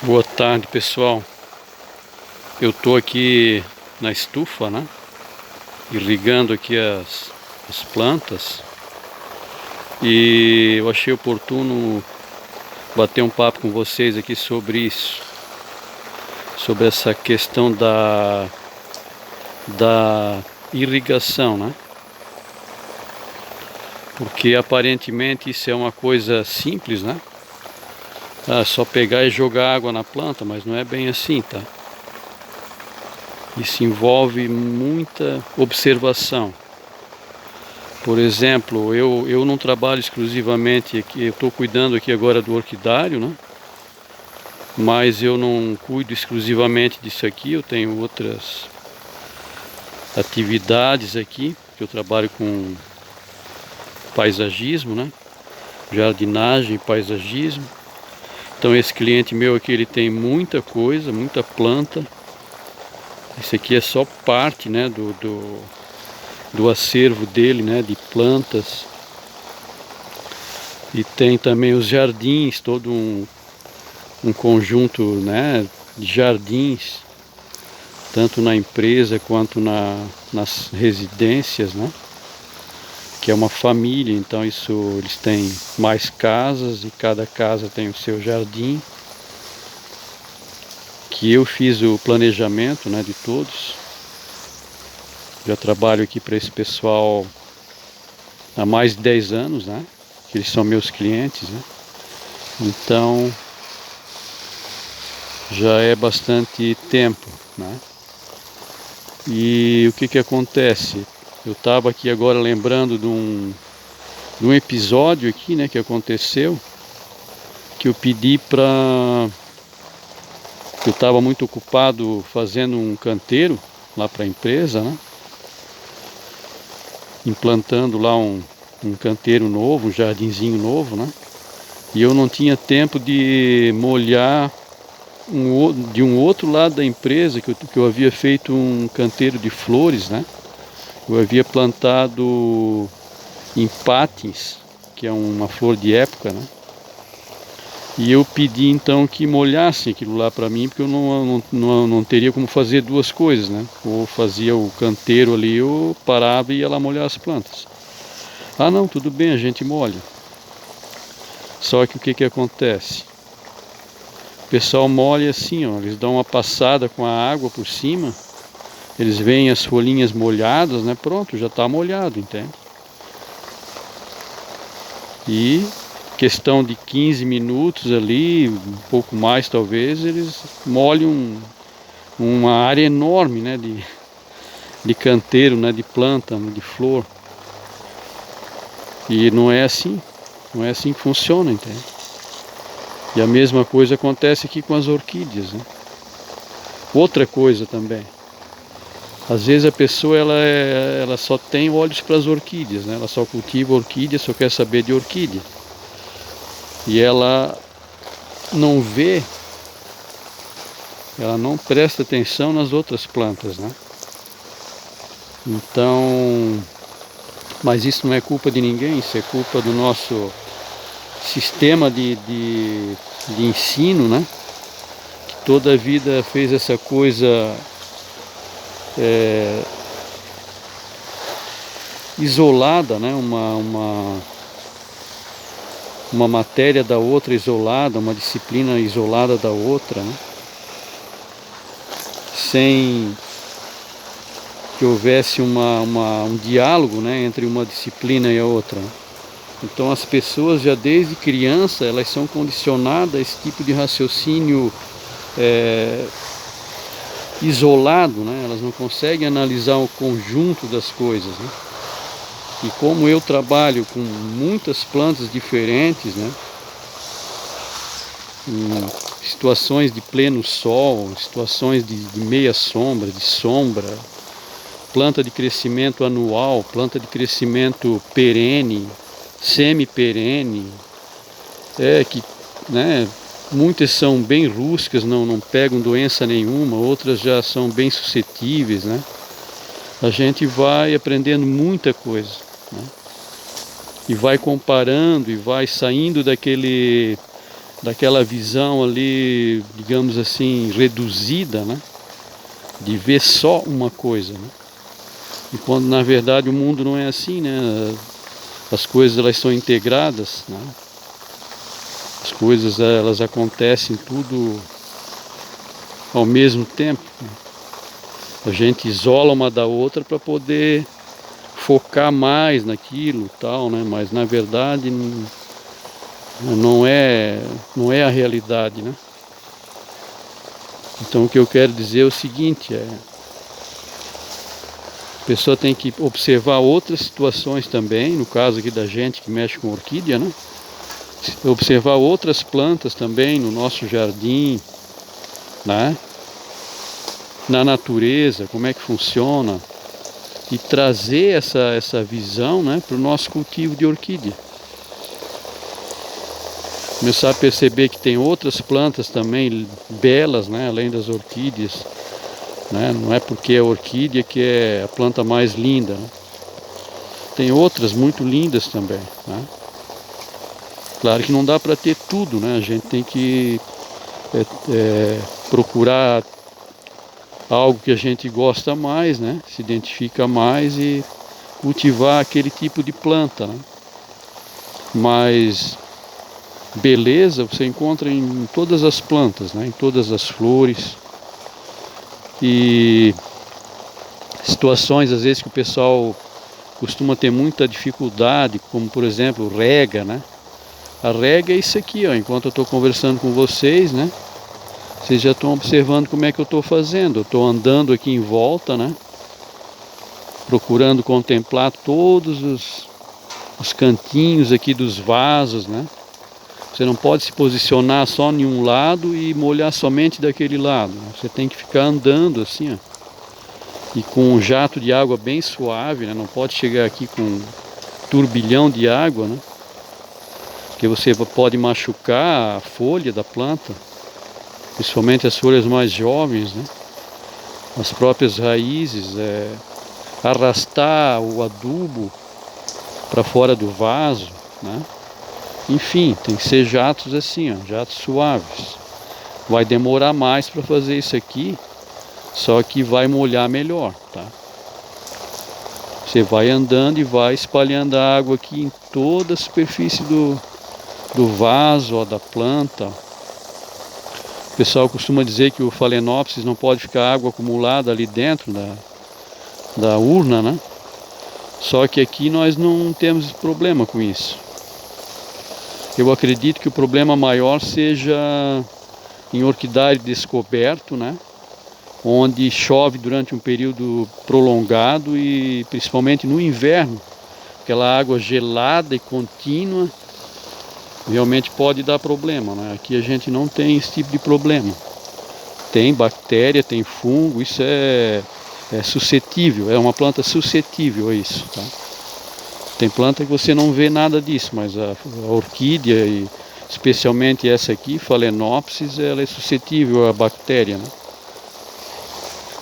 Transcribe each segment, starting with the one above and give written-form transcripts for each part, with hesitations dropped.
Boa tarde, pessoal. Eu tô aqui na estufa, né? Irrigando aqui as plantas. E eu achei oportuno bater um papo com vocês aqui sobre isso. Sobre essa questão da irrigação, né? Porque aparentemente isso é uma coisa simples, né? É só pegar e jogar água na planta, mas não é bem assim, tá? Isso envolve muita observação. Por exemplo, eu não trabalho exclusivamente aqui, eu estou cuidando aqui agora do orquidário, né? Mas eu não cuido exclusivamente disso aqui, eu tenho outras atividades aqui, que eu trabalho com paisagismo, né? Jardinagem, paisagismo. Então esse cliente meu aqui, ele tem muita coisa, muita planta. Esse aqui é só parte, né, do acervo dele, né, de plantas. E tem também os jardins, todo um conjunto, né, de jardins, tanto na empresa quanto nas residências, né, que é uma família. Então isso, eles têm mais casas e cada casa tem o seu jardim, que eu fiz o planejamento, né, de todos. Já trabalho aqui para esse pessoal há mais de 10 anos, né? Que eles são meus clientes, né? Então já é bastante tempo, né? E o que acontece? Eu estava aqui agora lembrando de um episódio aqui, né, que aconteceu, que eu pedi para... Eu estava muito ocupado fazendo um canteiro lá para a empresa, né? Implantando lá um canteiro novo, um jardinzinho novo, né? E eu não tinha tempo de molhar de um outro lado da empresa, que eu havia feito um canteiro de flores, né? Eu havia plantado empátis, que é uma flor de época, né? E eu pedi então que molhassem aquilo lá para mim, porque eu não teria como fazer duas coisas, né? Ou fazia o canteiro ali, ou parava e ia lá molhar as plantas. Ah não, tudo bem, a gente molha. Só que o que acontece? O pessoal molha assim, ó, eles dão uma passada com a água por cima, eles veem as folhinhas molhadas, né? Pronto, já está molhado, entende? E questão de 15 minutos ali, um pouco mais talvez, eles molham uma área enorme, né? De canteiro, né? De planta, de flor. E não é assim que funciona, entende? E a mesma coisa acontece aqui com as orquídeas, né? Outra coisa também. Às vezes a pessoa ela só tem olhos para as orquídeas, né? Ela só cultiva orquídea, só quer saber de orquídea. E ela não vê, ela não presta atenção nas outras plantas, né? Então, mas isso não é culpa de ninguém, isso é culpa do nosso sistema de ensino, né? Que toda a vida fez essa coisa isolada, né? Uma matéria da outra isolada, uma disciplina isolada da outra, né? Sem que houvesse um diálogo, né, entre uma disciplina e a outra. Então as pessoas já desde criança elas são condicionadas a esse tipo de raciocínio isolado, né? Elas não conseguem analisar o conjunto das coisas, né? E como eu trabalho com muitas plantas diferentes, né? Em situações de pleno sol, situações de meia sombra, de sombra, planta de crescimento anual, planta de crescimento perene, semi-perene, que, né, muitas são bem rústicas, não pegam doença nenhuma, outras já são bem suscetíveis, né? A gente vai aprendendo muita coisa, né? E vai comparando e vai saindo daquela visão ali, digamos assim, reduzida, né? De ver só uma coisa, né? E quando na verdade o mundo não é assim, né? As coisas elas são integradas, né? As coisas elas acontecem tudo ao mesmo tempo, né? A gente isola uma da outra para poder focar mais naquilo, tal, né? Mas na verdade não é a realidade, né? Então o que eu quero dizer é o seguinte, a pessoa tem que observar outras situações também, no caso aqui da gente que mexe com orquídea, né? Observar outras plantas também no nosso jardim, né? Na natureza, como é que funciona, e trazer essa visão, né, para o nosso cultivo de orquídea. Começar a perceber que tem outras plantas também belas, né, além das orquídeas, né? Não é porque é orquídea que é a planta mais linda, né? Tem outras muito lindas também, né? Claro que não dá para ter tudo, né? A gente tem que procurar algo que a gente gosta mais, né? Se identifica mais e cultivar aquele tipo de planta, né? Mas beleza você encontra em todas as plantas, né? Em todas as flores. E situações às vezes que o pessoal costuma ter muita dificuldade, como por exemplo rega, né? A rega é isso aqui, ó. Enquanto eu estou conversando com vocês, né? Vocês já estão observando como é que eu estou fazendo. Eu estou andando aqui em volta, né? Procurando contemplar todos os cantinhos aqui dos vasos, né? Você não pode se posicionar só em um lado e molhar somente daquele lado. Você tem que ficar andando assim, ó. E com um jato de água bem suave, né? Não pode chegar aqui com um turbilhão de água, né? Porque você pode machucar a folha da planta, principalmente as folhas mais jovens, né? As próprias raízes, arrastar o adubo para fora do vaso, né? Enfim, tem que ser jatos assim, ó, jatos suaves. Vai demorar mais para fazer isso aqui, só que vai molhar melhor, tá? Você vai andando e vai espalhando a água aqui em toda a superfície do vaso, ó, da planta. O pessoal costuma dizer que o Phalaenopsis não pode ficar água acumulada ali dentro da urna, né? Só que aqui nós não temos problema com isso. Eu acredito que o problema maior seja em orquidário descoberto, né? Onde chove durante um período prolongado e principalmente no inverno, aquela água gelada e contínua realmente pode dar problema, né? Aqui a gente não tem esse tipo de problema. Tem bactéria, tem fungo, isso é suscetível, é uma planta suscetível a isso, tá? Tem planta que você não vê nada disso, mas a orquídea, e especialmente essa aqui, Phalaenopsis, ela é suscetível à bactéria, né?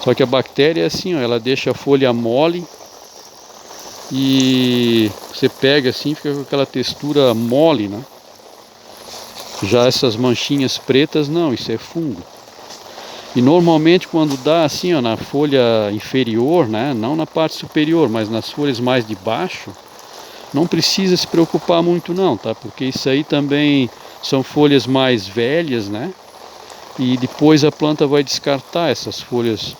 Só que a bactéria é assim, ó, ela deixa a folha mole e você pega assim, fica com aquela textura mole, né? Já essas manchinhas pretas, não, isso é fungo. E normalmente quando dá assim, ó, na folha inferior, né, não na parte superior, mas nas folhas mais de baixo, não precisa se preocupar muito não, tá? Porque isso aí também são folhas mais velhas, né? E depois a planta vai descartar essas folhas.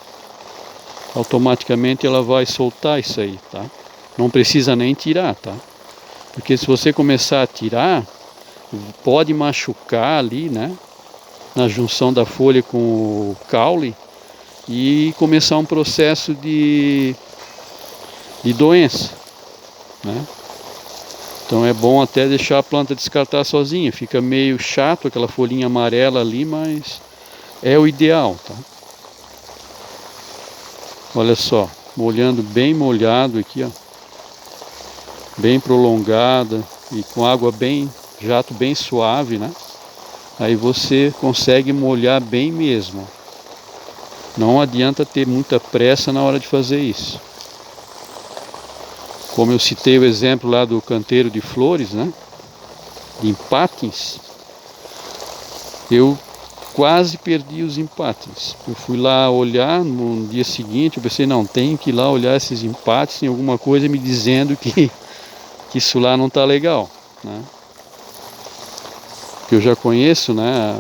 Automaticamente ela vai soltar isso aí, tá? Não precisa nem tirar, tá? Porque se você começar a tirar, pode machucar ali, né? Na junção da folha com o caule e começar um processo de doença, né? Então é bom até deixar a planta descartar sozinha. Fica meio chato aquela folhinha amarela ali, mas é o ideal, tá? Olha só, molhando bem molhado aqui, ó. Bem prolongada e com água bem, jato bem suave, né? Aí você consegue molhar bem mesmo. Não adianta ter muita pressa na hora de fazer isso. Como eu citei o exemplo lá do canteiro de flores, né? De Patins. eu quase perdi os empates. Eu fui lá olhar no dia seguinte, eu pensei, não, tenho que ir lá olhar esses empates, tem alguma coisa me dizendo que isso lá não está legal, né? Que eu já conheço, né?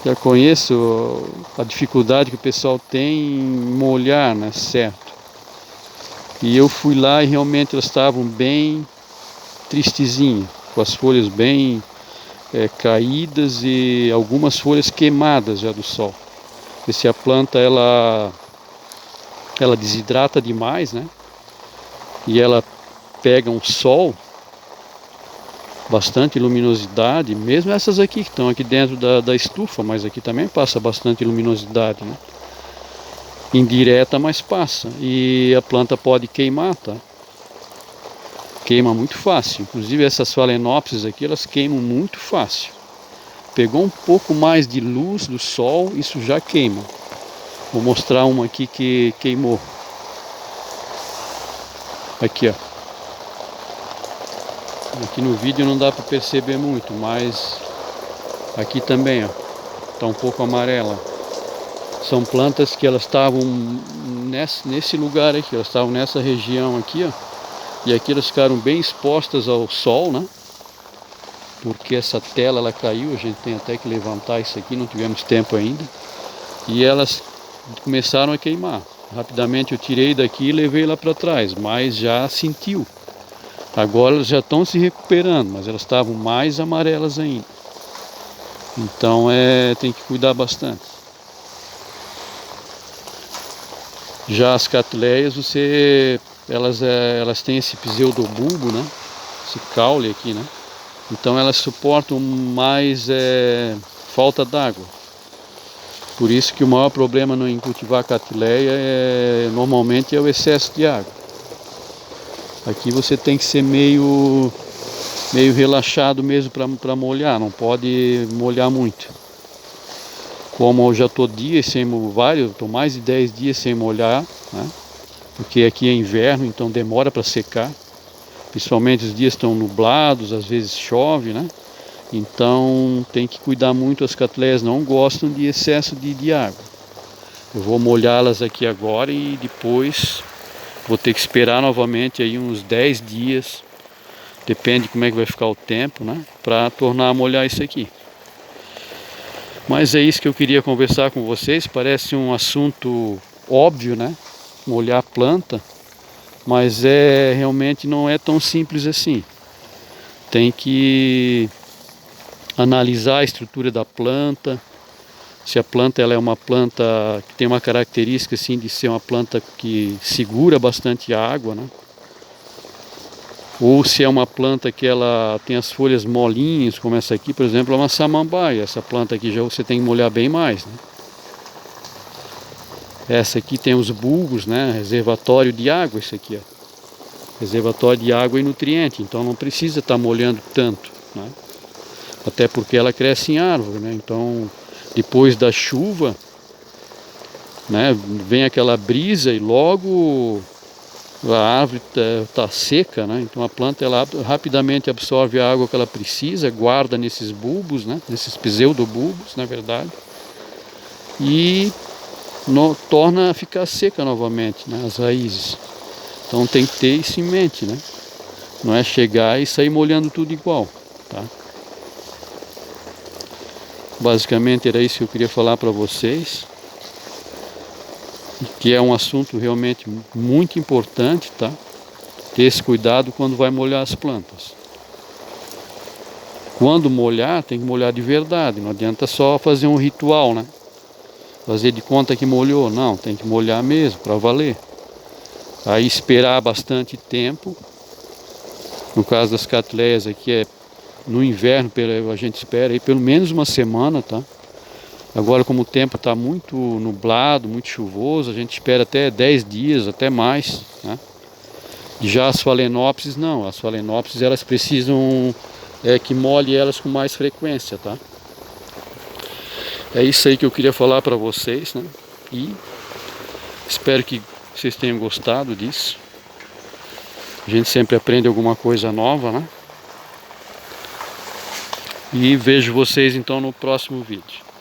Já conheço a dificuldade que o pessoal tem em molhar, né? Certo. E eu fui lá e realmente elas estavam bem tristezinhas, com as folhas bem caídas e algumas folhas queimadas já do sol. Porque se a planta ela desidrata demais, né? E ela pega um sol, bastante luminosidade, mesmo essas aqui que estão aqui dentro da estufa, mas aqui também passa bastante luminosidade, né? Indireta, mas passa. E a planta pode queimar, tá? Queima muito fácil. Inclusive essas Phalaenopsis aqui, elas queimam muito fácil. Pegou um pouco mais de luz do sol, isso já queima. Vou mostrar uma aqui que queimou. Aqui, ó. Aqui no vídeo não dá para perceber muito, mas aqui também, ó, tá um pouco amarela. São plantas que elas estavam nesse lugar aqui, elas estavam nessa região aqui, ó. E aqui elas ficaram bem expostas ao sol, né? Porque essa tela ela caiu, a gente tem até que levantar isso aqui, não tivemos tempo ainda. E elas começaram a queimar. Rapidamente eu tirei daqui e levei lá para trás, mas já sentiu. Agora elas já estão se recuperando, mas elas estavam mais amarelas ainda. Então tem que cuidar bastante. Já as catleias, elas têm esse pseudobulbo, né? Esse caule aqui, né? Então elas suportam mais falta d'água. Por isso que o maior problema em cultivar catleia normalmente é o excesso de água. Aqui você tem que ser meio relaxado mesmo para molhar, não pode molhar muito. Como eu já estou estou mais de 10 dias sem molhar, né? Porque aqui é inverno, então demora para secar. Principalmente os dias estão nublados, às vezes chove, né? Então tem que cuidar muito, as catleias não gostam de excesso de água. Eu vou molhá-las aqui agora e depois vou ter que esperar novamente aí uns 10 dias, depende de como é que vai ficar o tempo, né? Para tornar a molhar isso aqui. Mas é isso que eu queria conversar com vocês, parece um assunto óbvio, né? Molhar a planta, mas realmente não é tão simples assim. Tem que analisar a estrutura da planta, se a planta ela é uma planta que tem uma característica assim de ser uma planta que segura bastante água, né? Ou se é uma planta que ela tem as folhas molinhas, como essa aqui, por exemplo, é uma samambaia. Essa planta aqui já você tem que molhar bem mais, né? Essa aqui tem os bulbos, né? Reservatório de água, esse aqui, ó. Reservatório de água e nutriente, então não precisa estar molhando tanto, né? Até porque ela cresce em árvore, né? Então depois da chuva, né, vem aquela brisa e logo a árvore tá seca, né? Então a planta ela rapidamente absorve a água que ela precisa, guarda nesses bulbos, né? Nesses pseudobulbos, na verdade, e torna a ficar seca novamente, né? As raízes. Então tem que ter isso em mente, né? Não é chegar e sair molhando tudo igual, tá? Basicamente era isso que eu queria falar para vocês, que é um assunto realmente muito importante, tá? Ter esse cuidado quando vai molhar as plantas. Quando molhar, tem que molhar de verdade, não adianta só fazer um ritual, né? Fazer de conta que molhou, não, tem que molhar mesmo, para valer. Aí esperar bastante tempo. No caso das catleias aqui no inverno, a gente espera aí pelo menos uma semana, tá? Agora como o tempo está muito nublado, muito chuvoso, a gente espera até 10 dias, até mais, né? Já as Phalaenopsis não, as Phalaenopsis elas precisam que molhe elas com mais frequência, tá? É isso aí que eu queria falar para vocês, né? E espero que vocês tenham gostado disso. A gente sempre aprende alguma coisa nova, né? E vejo vocês então no próximo vídeo.